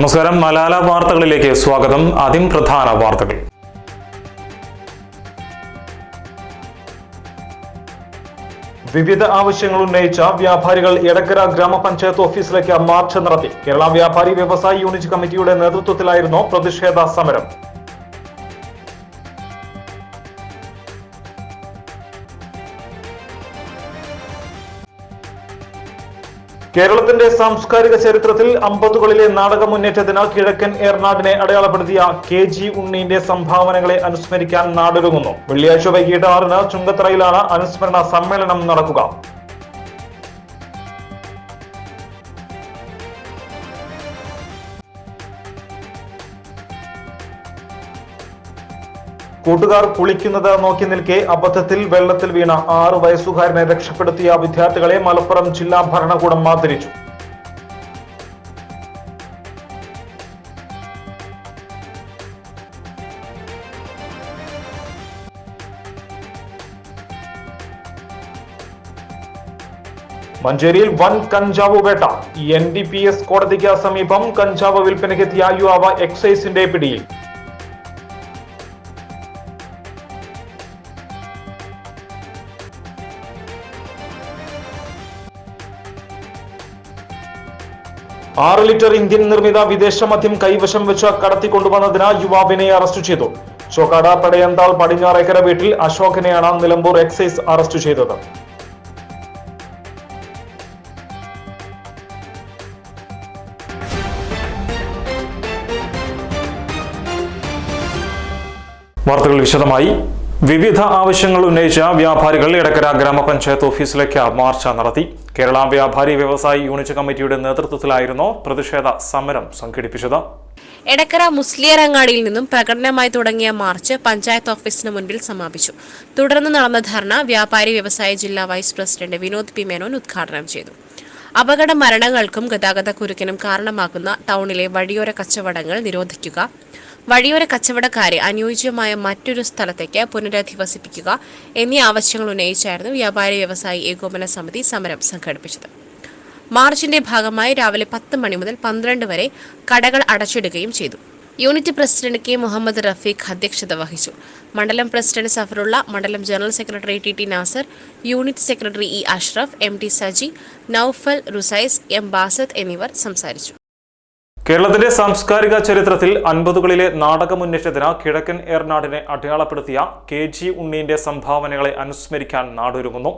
നമസ്കാരം. മലാല വാർത്തകളിലേക്ക് സ്വാഗതം. ആദ്യം പ്രധാന വാർത്തകൾ. വിവിധ ആവശ്യങ്ങൾ ഉന്നയിച്ച വ്യാപാരികൾ എടക്കര ഗ്രാമപഞ്ചായത്ത് ഓഫീസിലേക്ക് മാർച്ച് നടത്തി. കേരള വ്യാപാരി വ്യവസായി യൂണിറ്റ് കമ്മിറ്റിയുടെ നേതൃത്വത്തിലായിരുന്നു പ്രതിഷേധ സമരം. കേരളത്തിന്റെ സാംസ്കാരിക ചരിത്രത്തിൽ 50കളിലെ നാടക മുന്നേറ്റത്തിന് കിഴക്കൻ ഏർനാടിനെ അടയാളപ്പെടുത്തിയ KG ഉണ്ണീന്റെ സംഭാവനകളെ അനുസ്മരിക്കാൻ നാടൊരുങ്ങുന്നു. വെള്ളിയാഴ്ച വൈകിട്ട് 6-ന് ചുങ്കത്തറയിലാണ് അനുസ്മരണ സമ്മേളനം നടക്കുക. കൂട്ടുകാർ കുളിക്കുന്നത് നോക്കി നിൽക്കെ അബദ്ധത്തിൽ വെള്ളത്തിൽ വീണ 6 വയസ്സുകാരനെ രക്ഷപ്പെടുത്തിയ വിദ്യാർത്ഥികളെ മലപ്പുറം ജില്ലാ ഭരണകൂടം ആദരിച്ചു. മഞ്ചേരിയിൽ വൻ കഞ്ചാവ് വേട്ട. NDPS കോടതിക്ക് സമീപം കഞ്ചാവ് വിൽപ്പനയ്ക്കെത്തിയ യുവാവ് എക്സൈസിന്റെ പിടിയിൽ. ആറ് ലിറ്റർ ഇന്ത്യൻ നിർമ്മിത വിദേശ മദ്യം കൈവശം വെച്ച് കടത്തിക്കൊണ്ടുവന്നതിന് യുവാവിനെ അറസ്റ്റ് ചെയ്തു. ചോക്കാട് പടയന്താൾ പടിഞ്ഞാറേക്കര വീട്ടിൽ അശോകനെയാണ് നിലമ്പൂർ എക്സൈസ് അറസ്റ്റ് ചെയ്തത്. വാർത്തകൾ വിശദമായി. വിവിധ ആവശ്യങ്ങൾ ഉന്നയിച്ച വ്യാപാരികൾ എടക്കര ഗ്രാമപഞ്ചായത്ത് ഓഫീസിലേക്ക് മാർച്ച് നടത്തി. കേരള വ്യാപാരി വ്യവസായി യൂണിറ്റ് കമ്മിറ്റിയുടെ നേതൃത്വത്തിലായിരുന്നു പ്രതിഷേധ സമരം സംഘടിപ്പിച്ചത്. എടക്കര മുസ്ലിയാരങ്ങാടിയിൽ നിന്നും പ്രകടനമായി തുടങ്ങിയ മാർച്ച് പഞ്ചായത്ത് ഓഫീസിന് മുൻപിൽ സമാപിച്ചു. തുടർന്ന് നടന്ന ധർണ വ്യാപാരി വ്യവസായി ജില്ലാ vice president Vinod P Menon ഉദ്ഘാടനം ചെയ്തു. അപകട മരണങ്ങൾക്കും ഗതാഗത കുരുക്കിനും കാരണമാകുന്ന ടൗണിലെ വഴിയോര കച്ചവടങ്ങൾ നിരോധിക്കുക, വഴിയോര കച്ചവടക്കാരെ അനുയോജ്യമായ മറ്റൊരു സ്ഥലത്തേക്ക് പുനരധിവസിപ്പിക്കുക എന്നീ ആവശ്യങ്ങൾ ഉന്നയിച്ചായിരുന്നു വ്യാപാരി വ്യവസായി ഏകോപന സമിതി സമരം സംഘടിപ്പിച്ചത്. മാർച്ചിന്റെ ഭാഗമായി രാവിലെ 10 മണി മുതൽ 12 വരെ കടകൾ അടച്ചിടുകയും ചെയ്തു. Unit president K Muhammad Rafeeq അധ്യക്ഷത വഹിച്ചു. മണ്ഡലം പ്രസിഡന്റ് സഫറുള്ള, മണ്ഡലം general secretary TT Nasar, unit secretary E Ashraf, MT Saji, Noufal, Rusais, M Basath എന്നിവർ സംസാരിച്ചു. കേരളത്തിന്റെ സാംസ്കാരിക ചരിത്രത്തിൽ 50കളിലെ നാടക മുന്നേറ്റത്തിന് കിഴക്കൻ ഏർനാടിനെ അടയാളപ്പെടുത്തിയ KG ഉണ്ണീന്റെ സംഭാവനകളെ അനുസ്മരിക്കാൻ നാടൊരുങ്ങുന്നു.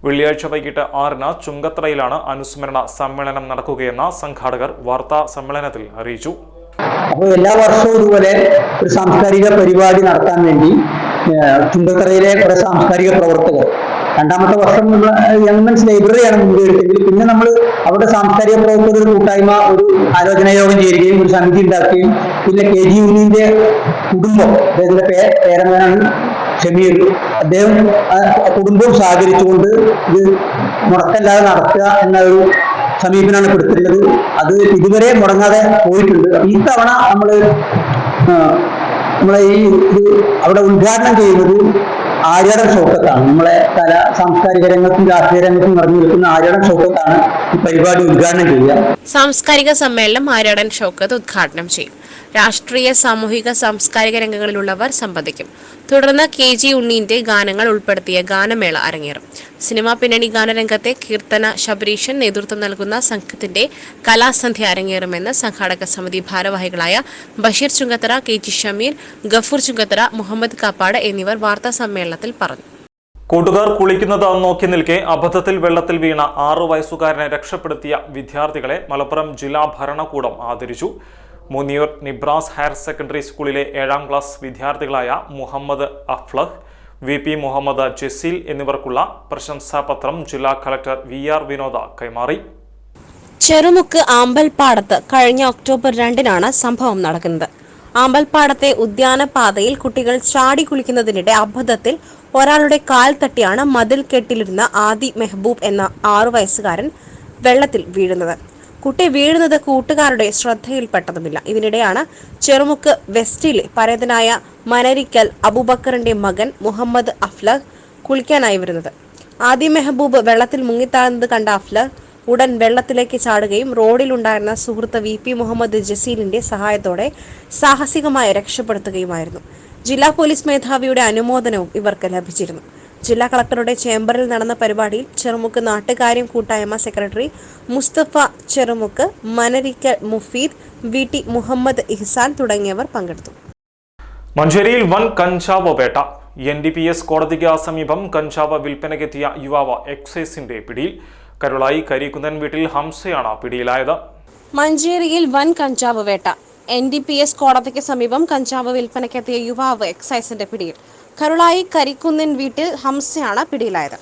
വെള്ളിയാഴ്ച വൈകിട്ട് 6-ന് ചുങ്കത്തറയിലാണ് അനുസ്മരണ സമ്മേളനം നടക്കുകയെന്ന് സംഘാടകർ വാർത്താ സമ്മേളനത്തിൽ അറിയിച്ചു. അപ്പോൾ എല്ലാ വർഷവും ഇതുപോലെ ഒരു സാംസ്കാരിക പരിപാടി നടത്താൻ വേണ്ടി ചുങ്കത്തറയിലെ കുറെ സാംസ്കാരിക പ്രവർത്തകർ, രണ്ടാമത്തെ വർഷം യങ്മൻസ് ലൈബ്രറിയാണ് മുൻകൈയെടുത്തെങ്കിൽ പിന്നെ നമ്മൾ അവിടെ സാംസ്കാരിക പ്രവർത്തകർ കൂട്ടായ്മ ഒരു ആലോചനാ യോഗം ചേരുകയും ഒരു സമിതി ഉണ്ടാക്കുകയും പിന്നെ KG ഉണ്ണീന്റെ കുടുംബം, അദ്ദേഹത്തിന്റെ പേരമകനാണ് ഷമീർ, അദ്ദേഹം കുടുംബവും സഹകരിച്ചുകൊണ്ട് ഇത് മുടക്കല്ലാതെ നടത്തുക എന്ന ഒരു സമീപനമാണ് എടുത്തിട്ടുള്ളത്. അത് ഇതുവരെ മുടങ്ങാതെ പോയിട്ടുണ്ട്. ഇത്തവണ നമ്മളെ ഈ അവിടെ ഉദ്ഘാടനം ചെയ്യുന്നത് ആര്യാടൻ ഷൗക്കത്താണ്. നമ്മളെ സാംസ്കാരിക രംഗത്തും രാഷ്ട്രീയ രംഗത്തും നിറഞ്ഞു നിൽക്കുന്ന ആര്യാടൻ ഷൗക്കത്താണ് ഈ പരിപാടി ഉദ്ഘാടനം ചെയ്യുക. സാംസ്കാരിക സമ്മേളനം ആര്യാടൻ ഷൗക്കത്ത് ഉദ്ഘാടനം ചെയ്യും. രാഷ്ട്രീയ, സാമൂഹിക, സാംസ്കാരിക രംഗങ്ങളിലുള്ളവർ സംബന്ധിക്കും. തുടർന്ന് KG ഉണ്ണീന്റെ ഗാനങ്ങൾ ഉൾപ്പെടുത്തിയ ഗാനമേള അരങ്ങേറും. സിനിമാ പിന്നണി ഗാനരംഗത്തെ കീർത്തന ശബരീഷൻ നേതൃത്വം നൽകുന്ന സംഘത്തിന്റെ കലാസന്ധ്യ അരങ്ങേറുമെന്ന് സംഘാടക സമിതി ഭാരവാഹികളായ ബഷീർ ചുങ്കത്തറ, KG ഷമീർ, ഗഫൂർ ചുങ്കത്തറ, മുഹമ്മദ് കാപ്പാട് എന്നിവർ വാർത്താ സമ്മേളനത്തിൽ പറഞ്ഞു. കൂട്ടുകാർ കുളിക്കുന്നത് നോക്കി നിൽക്കെ അബദ്ധത്തിൽ വെള്ളത്തിൽ വീണ 6 വയസ്സുകാരനെ രക്ഷപ്പെടുത്തിയ വിദ്യാർത്ഥികളെ മലപ്പുറം ജില്ലാ ഭരണകൂടം ആദരിച്ചു. മുനിയൂർ നിബ്രാസ് ഹയർ സെക്കൻഡറി സ്കൂളിലെ 7ാം class വിദ്യാർത്ഥികളായ Muhammad Aflah, VP Muhammad Jaseel എന്നിവർക്കുള്ള പ്രശംസാപത്രം ജില്ലാ കളക്ടർ VR വിനോദ കൈമാറി. ചെറുമുക്ക് ആമ്പൽപ്പാടത്ത് കഴിഞ്ഞ ഒക്ടോബർ 2-നാണ് സംഭവം നടക്കുന്നത്. ആമ്പൽപ്പാടത്തെ ഉദ്യാനപാതയിൽ കുട്ടികൾ ചാടി കുളിക്കുന്നതിനിടെ അബദ്ധത്തിൽ ഒരാളുടെ കാൽ തട്ടിയാണ് മതിൽ കെട്ടിലിരുന്ന ആദി മെഹബൂബ് എന്ന 6 വയസ്സുകാരൻ വെള്ളത്തിൽ വീഴുന്നത്. കുട്ടി വീഴുന്നത് കൂട്ടുകാരുടെ ശ്രദ്ധയിൽപ്പെട്ടതുമില്ല. ഇതിനിടെയാണ് ചെറുമുക്ക് വെസ്റ്റിലെ പരേതനായ മനരിക്കൽ അബൂബക്കറിന്റെ മകൻ മുഹമ്മദ് അഫ്ലഹ് കുളിക്കാനായി വരുന്നത്. ആദി മെഹബൂബ് വെള്ളത്തിൽ മുങ്ങിത്താഴുന്നത് കണ്ട അഫ്ലഹ് ഉടൻ വെള്ളത്തിലേക്ക് ചാടുകയും റോഡിലുണ്ടായിരുന്ന സുഹൃത്ത് VP മുഹമ്മദ് ജസീലിന്റെ സഹായത്തോടെ സാഹസികമായി രക്ഷപ്പെടുത്തുകയുമായിരുന്നു. ജില്ലാ പോലീസ് മേധാവിയുടെ അനുമോദനവും ഇവർക്ക് ലഭിച്ചിരുന്നു. ജില്ലാ കളക്ടറുടെ ചേംബറിൽ നടന്ന പരിപാടിയിൽ ചെറുമുക്ക് നാട്ടുകാര്യം കൂട്ടായ്മ സെക്രട്ടറി മുസ്തഫ ചെറുമുക്ക്, മനരിക്കൽ മുഫീദ്, VT മുഹമ്മദ് ഇഹ്സാൻ തുടങ്ങിയവർ പങ്കെടുത്തു. മഞ്ചേരിയിൽ വൻ കഞ്ചാവ് വേട്ട. NDPS കോടതിക്ക് സമീപം കഞ്ചാവ് വിൽപ്പനയ്ക്കെത്തിയ യുവാവ് എക്സൈസിന്റെ പിടിയിൽ. കരുളായി കരിക്കുന്നൻ വീട്ടിൽ ഹംസയാണ് പിടിയിലായത്. മഞ്ചേരിയിൽ വൻ കഞ്ചാവ് വേട്ട. NDPS കോടതിക്ക് സമീപം കഞ്ചാവ് വിൽപ്പനയ്ക്കെത്തിയ യുവാവ് എക്സൈസിന്റെ പിടിയിൽ. കരുളായി കരിക്കുന്നിൻ വീട്ടിൽ ഹംസയാണ് പിടിയിലായത്.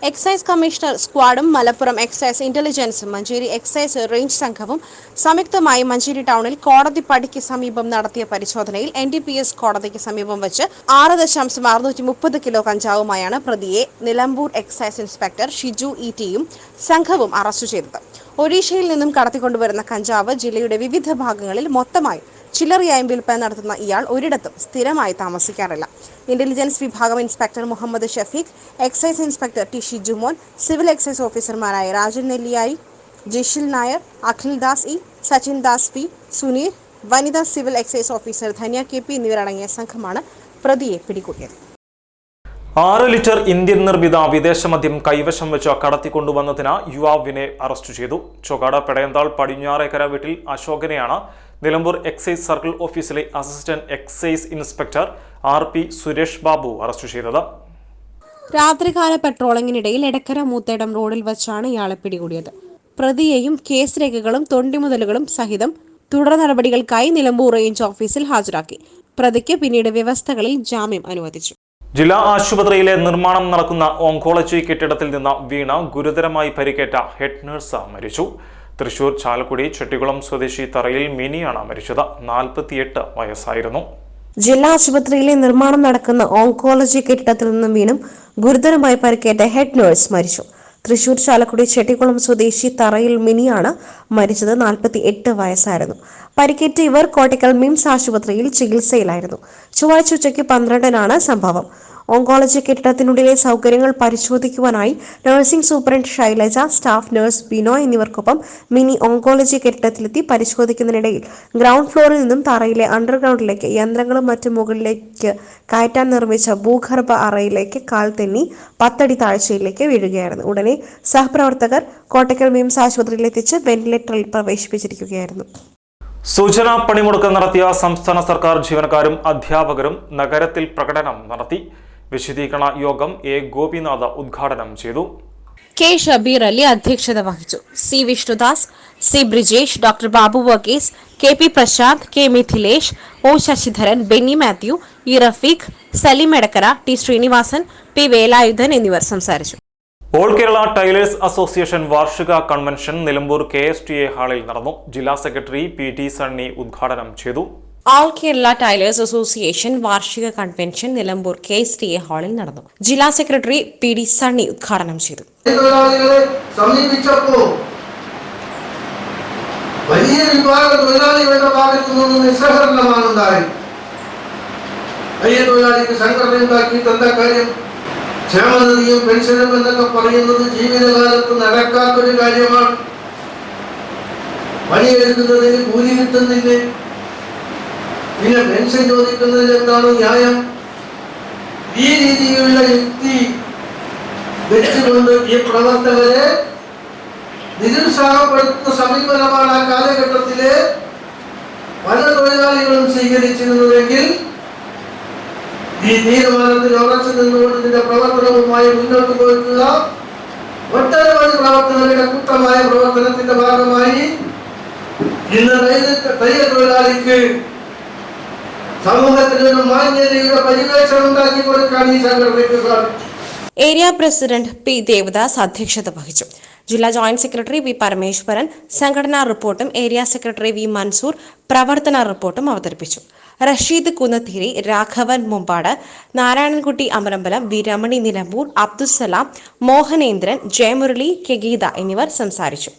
എക്സൈസ് കമ്മീഷണർ സ്ക്വാഡും മലപ്പുറം എക്സൈസ് ഇന്റലിജൻസും മഞ്ചേരി എക്സൈസ് റേഞ്ച് സംഘവും സംയുക്തമായി മഞ്ചേരി ടൗണിൽ കോടതി പടിക്ക് സമീപം നടത്തിയ പരിശോധനയിൽ NDPS കോടതിക്ക് സമീപം വെച്ച് 6.630 കിലോ കഞ്ചാവുമായാണ് പ്രതിയെ നിലമ്പൂർ എക്സൈസ് ഇൻസ്പെക്ടർ ഷിജു ETയും സംഘവും അറസ്റ്റ് ചെയ്തത്. ഒഡീഷയിൽ നിന്നും കടത്തിക്കൊണ്ടുവരുന്ന കഞ്ചാവ് ജില്ലയുടെ വിവിധ ഭാഗങ്ങളിൽ മൊത്തമായി ചില്ലറയായും വിൽപ്പന നടത്തുന്ന ഇയാൾ ഒരിടത്തും സ്ഥിരമായി താമസിക്കാറില്ല. ഇന്റലിജൻസ് വിഭാഗം inspector Muhammad Shafeeq, excise inspector T Shijumon, civil excise ഓഫീസർമാരായ രാജൻ നെല്ലിയായി, ജിഷിൽ നായർ, അഖിൽദാസ് E, സച്ചിൻ ദാസ് P, സുനീർ, വനിതാ civil excise officer Dhanya KP എന്നിവരടങ്ങിയ സംഘമാണ് പ്രതിയെ പിടികൂടിയത്. 6 ലിറ്റർ ഇന്ത്യൻ നിർമ്മിത വിദേശ മദ്യം കൈവശം വെച്ച് കടത്തിക്കൊണ്ടുവന്നതിന് യുവാവിനെ അറസ്റ്റ് ചെയ്തു. ചൊകാട് പെടയന്താൾ പടിഞ്ഞാറേക്കര വീട്ടിൽ അശോകനെയാണ് നിലമ്പൂർ എക്സൈസ് സർക്കിൾ ഓഫീസിലെ assistant excise inspector RP Suresh Babu arrest ചെയ്തത്. രാത്രികാല പെട്രോളിംഗിനിടയിൽ എടക്കര മൂത്തേടം റോഡിൽ വച്ചാണ് ഇയാളെ പിടികൂടിയത്. പ്രതിയെയും കേസ് രേഖകളും തൊണ്ടിമുതലുകളും സഹിതം തുടർ നടപടികൾക്കായി നിലമ്പൂർ റേഞ്ച് ഓഫീസിൽ ഹാജരാക്കി. പ്രതിക്ക് പിന്നീട് വ്യവസ്ഥകളിൽ ജാമ്യം അനുവദിച്ചു. ജില്ലാ ആശുപത്രിയിലെ നിർമ്മാണം നടക്കുന്ന ഓങ്കോളജി കെട്ടിടത്തിൽ നിന്ന് വീണ ഗുരുതരമായി പരിക്കേറ്റ ഹെഡ് നഴ്സ് മരിച്ചു. തൃശൂർ ചാലക്കുടി ചെട്ടികുളം സ്വദേശി തറയിൽ മിനിയാണ് മരിച്ചത്. 48 വയസ്സായിരുന്നു. ജില്ലാ ആശുപത്രിയിലെ നിർമ്മാണം നടക്കുന്ന ഓങ്കോളജി കെട്ടിടത്തിൽ നിന്നും വീണും ഗുരുതരമായി പരിക്കേറ്റ ഹെഡ് നഴ്സ് മരിച്ചു. തൃശൂർ ചാലക്കുടി ചെട്ടികുളം സ്വദേശി തറയിൽ മിനിയാണ് മരിച്ചത്. 48 വയസ്സായിരുന്നു. പരിക്കേറ്റ ഇവർ കോട്ടക്കൽ മിംസ് ആശുപത്രിയിൽ ചികിത്സയിലായിരുന്നു. ചൊവ്വാഴ്ച ഉച്ചയ്ക്ക് 12-നാണ് സംഭവം. ഓങ്കോളജി കെട്ടിടത്തിനുള്ളിലെ സൗകര്യങ്ങൾ പരിശോധിക്കുവാനായി nursing superintendent Shailaja, staff nurse Binoy എന്നിവർക്കൊപ്പം മിനി ഓങ്കോളജി കെട്ടിടത്തിലെത്തി പരിശോധിക്കുന്നതിനിടയിൽ ഗ്രൗണ്ട് ഫ്ലോറിൽ നിന്നും തറയിലെ അണ്ടർഗ്രൗണ്ടിലേക്ക് യന്ത്രങ്ങളും മറ്റും മുകളിലേക്ക് കയറ്റാൻ നിർമ്മിച്ച ഭൂഗർഭ അറയിലേക്ക് കാൽ തെന്നി 10 അടി താഴ്ചയിലേക്ക് വീഴുകയായിരുന്നു. ഉടനെ സഹപ്രവർത്തകർ കോട്ടക്കൽ മിംസ് ആശുപത്രിയിലെത്തിച്ച് വെന്റിലേറ്ററിൽ പ്രവേശിപ്പിച്ചിരിക്കുകയായിരുന്നു. സൂചനാ പണിമുടക്ക് നടത്തിയ സംസ്ഥാന സർക്കാർ ജീവനക്കാരും അധ്യാപകരും നഗരത്തിൽ പ്രകടനം നടത്തി. വിശദീകരണ യോഗം A. ഗോപിനാഥ് ഉദ്ഘാടനം ചെയ്തു. K. ഷബീർ അലി അധ്യക്ഷത വഹിച്ചു. C. Vishnudas, C. Brijesh, doctor Babu Varghese, KP Prashanth, K. Mithilesh, O. Sasidharan, Benny Mathew, E. Rafeeq, Saleem Edakkara, T. Srinivasan, P. Velayudhan എന്നിവർ സംസാരിച്ചു. ഓൾ കേരള ടൈലേഴ്സ് അസോസിയേഷൻ വാർഷിക കൺവെൻഷൻ നിലമ്പൂർ KSTA ഹാളിൽ നടന്നു. ജില്ലാ സെക്രട്ടറി PT സണ്ണി ഉദ്ഘാടനം ചെയ്തു. ഓൾ കേരള ടൈലേഴ്സ് അസോസിയേഷൻ വാർഷിക കൺവെൻഷൻ നിലമ്പൂർ KSTA ഹാളിൽ നടന്നു. ജില്ലാ സെക്രട്ടറി PD സണ്ണി ഉദ്ഘാടനം ചെയ്തു. വലിയ വിഭാഗം തൊഴിലാളികളുടെ ഭാഗത്തു നിന്ന് നിസ്സഹകരണമാണ് ഉണ്ടായത്. വലിയ തൊഴിലാളിക്ക് സംഘടന ഉണ്ടാക്കിയിട്ട് എന്താ കാര്യം? ക്ഷേമനിധിയും പെൻഷനും എന്നൊക്കെ പറയുന്നത് ജീവിതകാലത്ത് നടക്കാത്തൊരു കാര്യമാണ്. പണിയെടുക്കുന്നതിന് കൂലി കിട്ടുന്നില്ലേ? പിന്നെ പെൻഷൻ ചോദിക്കുന്നതിൽ എന്താണ് ന്യായം? ഈ രീതിയിലുള്ള യുക്തി വെച്ചുകൊണ്ട് ഈ പ്രവർത്തകരെ നിരുത്സാഹപ്പെടുത്തുന്ന സമീപനമാണ് ആ കാലഘട്ടത്തിലെ പല തൊഴിലാളികളും സ്വീകരിച്ചിരുന്നതെങ്കിൽ ഈ തീരുമാനത്തിൽ ഉറച്ചു നിന്നുകൊണ്ട് ഇതിന്റെ പ്രവർത്തനവുമായി മുന്നോട്ട് പോയിട്ടുള്ള ഒട്ടനവധി പ്രവർത്തകരുടെ കൂട്ടമായ പ്രവർത്തനത്തിന്റെ ഭാഗമായി ഇന്ന് തയ്യൽ തൊഴിലാളിക്ക് സമൂഹത്തിൽ ഒരു മാന്യതയുടെ പരിവേഷം ഉണ്ടാക്കി കൊടുക്കാൻ ഈ സംഘടനയ്ക്ക് സാധിച്ചു. Area president P. ദേവദാസ് അധ്യക്ഷത വഹിച്ചു. ജില്ലാ ജോയിന്റ് സെക്രട്ടറി V. പരമേശ്വരൻ സംഘടനാ റിപ്പോർട്ടും ഏരിയ സെക്രട്ടറി V. മൻസൂർ പ്രവർത്തന റിപ്പോർട്ടും അവതരിപ്പിച്ചു. റഷീദ് കുന്നത്തിരി, രാഘവൻ മുമ്പാട്, നാരായണൻകുട്ടി അമരമ്പലം, V. രമണി നിലമ്പൂർ, അബ്ദുസലാം, മോഹനേന്ദ്രൻ, ജയമുരളി, K. ഗീത എന്നിവർ സംസാരിച്ചു.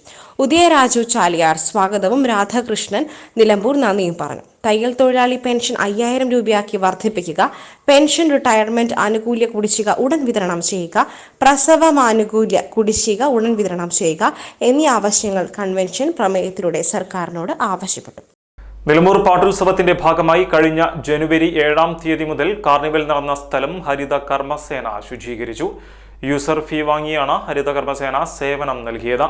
ഉദയരാജു ചാലിയാർ സ്വാഗതവും രാധാകൃഷ്ണൻ നിലമ്പൂർ നന്ദിയും പറഞ്ഞു. തയ്യൽ തൊഴിലാളി പെൻഷൻ 5000 രൂപയാക്കി വർദ്ധിപ്പിക്കുക, പെൻഷൻ റിട്ടയർമെന്റ് ആനുകൂല്യ കുടിശ്ശിക ഉടൻ വിതരണം ചെയ്യുക, പ്രസവമാനുകൂല്യ കുടിശ്ശിക ഉടൻ വിതരണം ചെയ്യുക എന്നീ ആവശ്യങ്ങൾ കൺവെൻഷൻ പ്രമേയത്തിലൂടെ സർക്കാരിനോട് ആവശ്യപ്പെട്ടു. നിലമ്പൂർ പാട്ടുത്സവത്തിന്റെ ഭാഗമായി കഴിഞ്ഞ ജനുവരി 7-ാം തീയതി മുതൽ കാർണിവൽ നടന്ന സ്ഥലം ഹരിത കർമ്മസേന ശുചീകരിച്ചു. യൂസർ ഫീ വാങ്ങിയാണ് ഹരിത കർമ്മസേന സേവനം നൽകിയത്.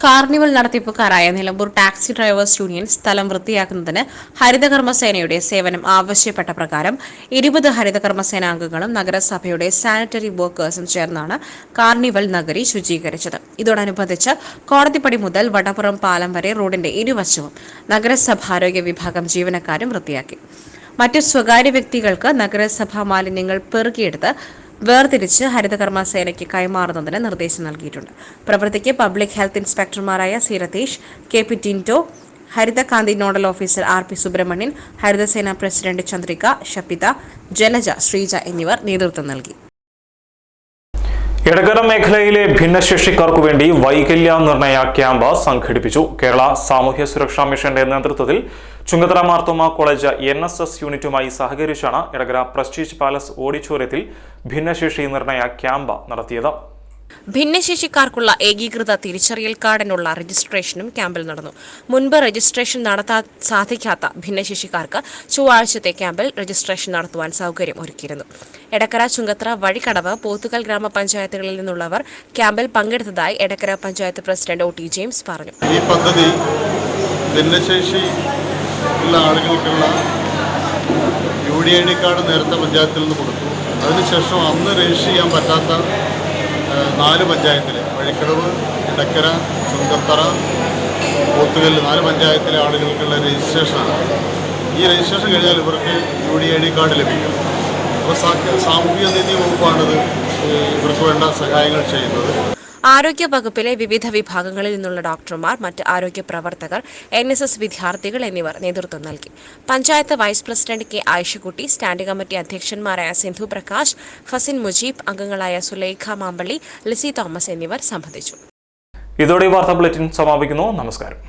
കാർണിവൽ നടത്തിപ്പുകാരായ നിലമ്പൂർ ടാക്സി ഡ്രൈവേഴ്സ് യൂണിയൻ സ്ഥലം വൃത്തിയാക്കുന്നതിന് ഹരിതകർമ്മസേനയുടെ സേവനം ആവശ്യപ്പെട്ട പ്രകാരം 20 ഹരിതകർമ്മസേനാംഗങ്ങളും നഗരസഭയുടെ സാനിറ്ററി വർക്കേഴ്സും ചേർന്നാണ് കാർണിവൽ നഗരി ശുചീകരിച്ചത്. ഇതോടനുബന്ധിച്ച് കോടതിപ്പടി മുതൽ വടപ്പുറം പാലം വരെ റോഡിന്റെ ഇരുവശവും നഗരസഭാരോഗ്യ വിഭാഗം ജീവനക്കാരും വൃത്തിയാക്കി. മറ്റു സ്വകാര്യ വ്യക്തികൾക്ക് നഗരസഭാ മാലിന്യങ്ങൾ പെറുക്കിയെടുത്ത് വേർതിരിച്ച് ഹരിതകർമ്മസേനയ്ക്ക് കൈമാറുന്നതിന് നിർദ്ദേശം നൽകിയിട്ടുണ്ട്. പ്രവൃത്തിക്ക് പബ്ലിക് ഹെൽത്ത് ഇൻസ്പെക്ടർമാരായ C Ratheesh, K P Tinto, ഹരിതകാന്തി nodal officer R P Subrahmanyan, ഹരിതസേന പ്രസിഡന്റ് ചന്ദ്രിക, ഷപ്പിത, ജലജ, ശ്രീജ എന്നിവർ നേതൃത്വം നൽകി. എടകര മേഖലയിലെ ഭിന്നശേഷിക്കാർക്കു വേണ്ടി വൈകല്യ നിർണയ ക്യാമ്പ് സംഘടിപ്പിച്ചു. കേരള സാമൂഹ്യ സുരക്ഷാ മിഷന്റെ നേതൃത്വത്തിൽ ചുങ്കത്തറ മാർത്തോമ കോളേജ് NSS യൂണിറ്റുമായി സഹകരിച്ചാണ് എടകര പ്രസ്റ്റീജ് പാലസ് ഓഡിറ്റോറിയത്തിൽ ഭിന്നശേഷി നിർണയ ക്യാമ്പ് നടത്തിയത്. ഭിന്നശേഷിക്കാർക്കുള്ള ഏകീകൃത തിരിച്ചറിയൽ കാർഡിനുള്ള രജിസ്ട്രേഷനും ക്യാമ്പിൽ നടന്നു. മുൻപ് രജിസ്ട്രേഷൻ നടത്താൻ സാധിക്കാത്ത ഭിന്നശേഷിക്കാർക്ക് ചൊവ്വാഴ്ചത്തെ ക്യാമ്പിൽ രജിസ്ട്രേഷൻ നടത്തുവാൻ സൗകര്യം ഒരുക്കിയിരുന്നു. എടക്കര, ചുങ്കത്തറ, വഴിക്കടവ്, പോത്തുകൽ ഗ്രാമപഞ്ചായത്തുകളിൽ നിന്നുള്ളവർ ക്യാമ്പിൽ പങ്കെടുത്തതായി Edakkara panchayat president OT James പറഞ്ഞു. ഈ പദ്ധതി ഭിന്നശേഷി ഉള്ള ആളുകൾക്കുള്ള UDID കാർഡ് നേരത്തെ പഞ്ചായത്തിൽ നിന്ന് കൊടുത്തു. അതിനുശേഷം അന്ന് രജിസ്റ്റർ ചെയ്യാൻ പറ്റാത്ത 4 പഞ്ചായത്തിലെ വഴിക്കടവ്, എടക്കര, ചുങ്കത്തറ, പോത്തുകൽ 4 പഞ്ചായത്തിലെ ആളുകൾക്കുള്ള രജിസ്ട്രേഷനാണ്. ഈ രജിസ്ട്രേഷൻ കഴിഞ്ഞാൽ ഇവർക്ക് UDID കാർഡ് ലഭിക്കും. അപ്പോൾ സാമൂഹിക നീതി വകുപ്പാണിത് ഇവർക്ക് വേണ്ട സഹായങ്ങൾ ചെയ്യുന്നത്. ആരോഗ്യ വകുപ്പിലെ വിവിധ വിഭാഗങ്ങളിൽ നിന്നുള്ള ഡോക്ടർമാർ, മറ്റ് ആരോഗ്യ പ്രവർത്തകർ, NSS വിദ്യാർത്ഥികൾ എന്നിവർ നേതൃത്വം നൽകി. Panchayat vice president K Ayishakutty, standing committee അധ്യക്ഷന്മാരായ സിന്ധു പ്രകാശ്, ഫസിൻ മുജീബ്, അംഗങ്ങളായ സുലൈഖ മാമ്പള്ളി, ലിസി തോമസ് എന്നിവർ സംബന്ധിച്ചു. ഇതോടെ വാർത്താ ബുള്ളറ്റിൻ സമാപിക്കുന്നു. നമസ്കാരം.